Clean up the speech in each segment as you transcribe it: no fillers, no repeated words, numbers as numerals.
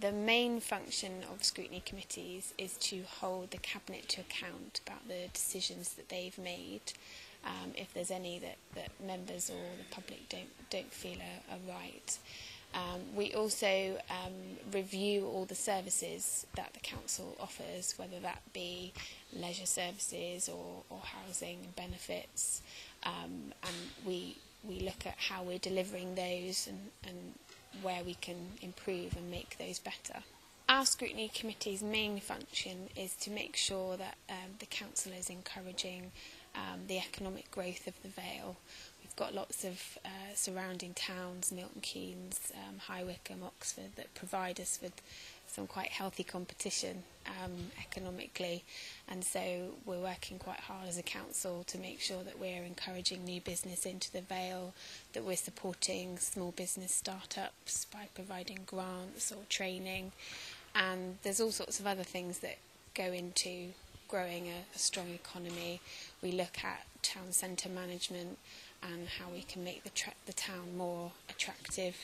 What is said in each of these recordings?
The main function of scrutiny committees is to hold the Cabinet to account about the decisions that they've made, if there's any that members or the public don't feel are right. We also review all the services that the council offers, whether that be leisure services or housing and benefits, and we look at how we're delivering those and where we can improve and make those better. Our scrutiny committee's main function is to make sure that the council is encouraging the economic growth of the Vale. We've got lots of surrounding towns, Milton Keynes, High Wycombe, Oxford, that provide us with some quite healthy competition economically, and so we're working quite hard as a council to make sure that we're encouraging new business into the Vale, that we're supporting small business startups by providing grants or training, and there's all sorts of other things that go into growing a strong economy. We look at town centre management and how we can make the town more attractive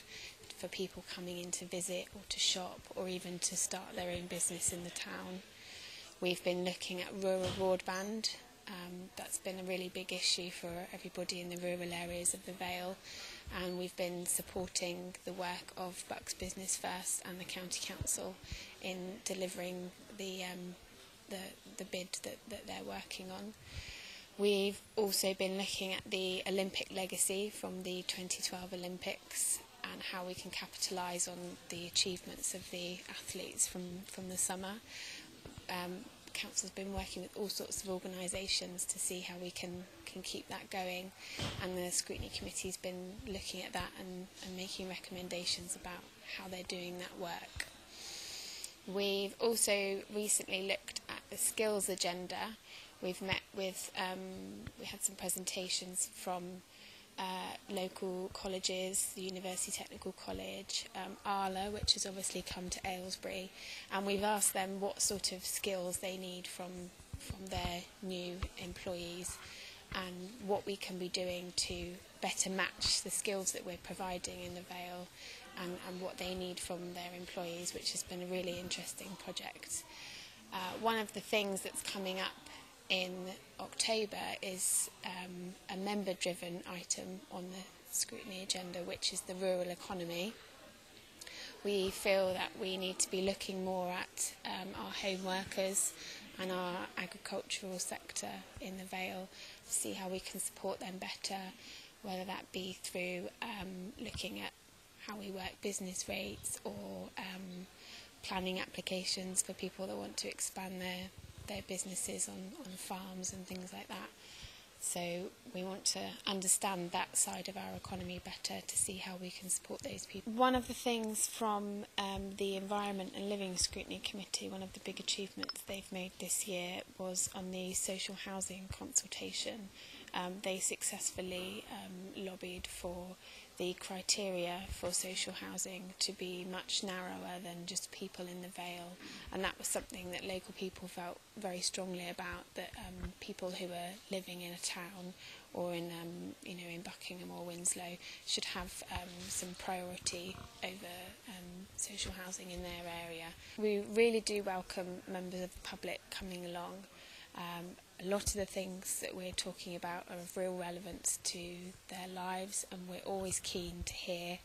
for people coming in to visit or to shop or even to start their own business in the town. We've been looking at rural broadband. That's been a really big issue for everybody in the rural areas of the Vale, and we've been supporting the work of Bucks Business First and the County Council in delivering the bid that they're working on. We've also been looking at the Olympic legacy from the 2012 Olympics and how we can capitalise on the achievements of the athletes from the summer. Council's been working with all sorts of organisations to see how we can keep that going, and the scrutiny committee's been looking at that and making recommendations about how they're doing that work. We've also recently looked at the skills agenda. We've met with, we had some presentations from local colleges, the University Technical College, Cllr, which has obviously come to Aylesbury, and we've asked them what sort of skills they need from their new employees and what we can be doing to better match the skills that we're providing in the Vale and what they need from their employees, which has been a really interesting project. One of the things that's coming up in October is a member-driven item on the scrutiny agenda, which is the rural economy. We feel that we need to be looking more at our home workers and our agricultural sector in the Vale to see how we can support them better, whether that be through looking at how we work business rates or planning applications for people that want to expand their businesses on farms and things like that. So we want to understand that side of our economy better to see how we can support those people. One of the things from the Environment and Living Scrutiny Committee, one of the big achievements they've made this year was on the social housing consultation. They successfully lobbied for the criteria for social housing to be much narrower than just people in the Vale, and that was something that local people felt very strongly about, that people who are living in a town or in in Buckingham or Winslow should have some priority over social housing in their area. We really do welcome members of the public coming along. A lot of the things that we're talking about are of real relevance to their lives, and we're always keen to hear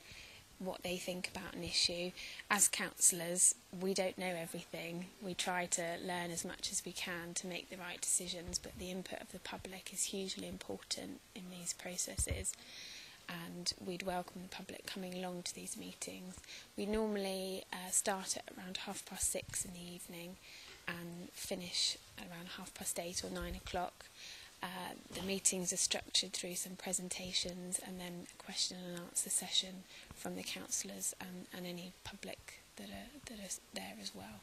what they think about an issue. As councillors, we don't know everything. We try to learn as much as we can to make the right decisions, but the input of the public is hugely important in these processes, and we'd welcome the public coming along to these meetings. We normally start at around 6:30 in the evening and finish around 8:30 or 9 o'clock. The meetings are structured through some presentations and then a question and answer session from the councillors and any public that are there as well.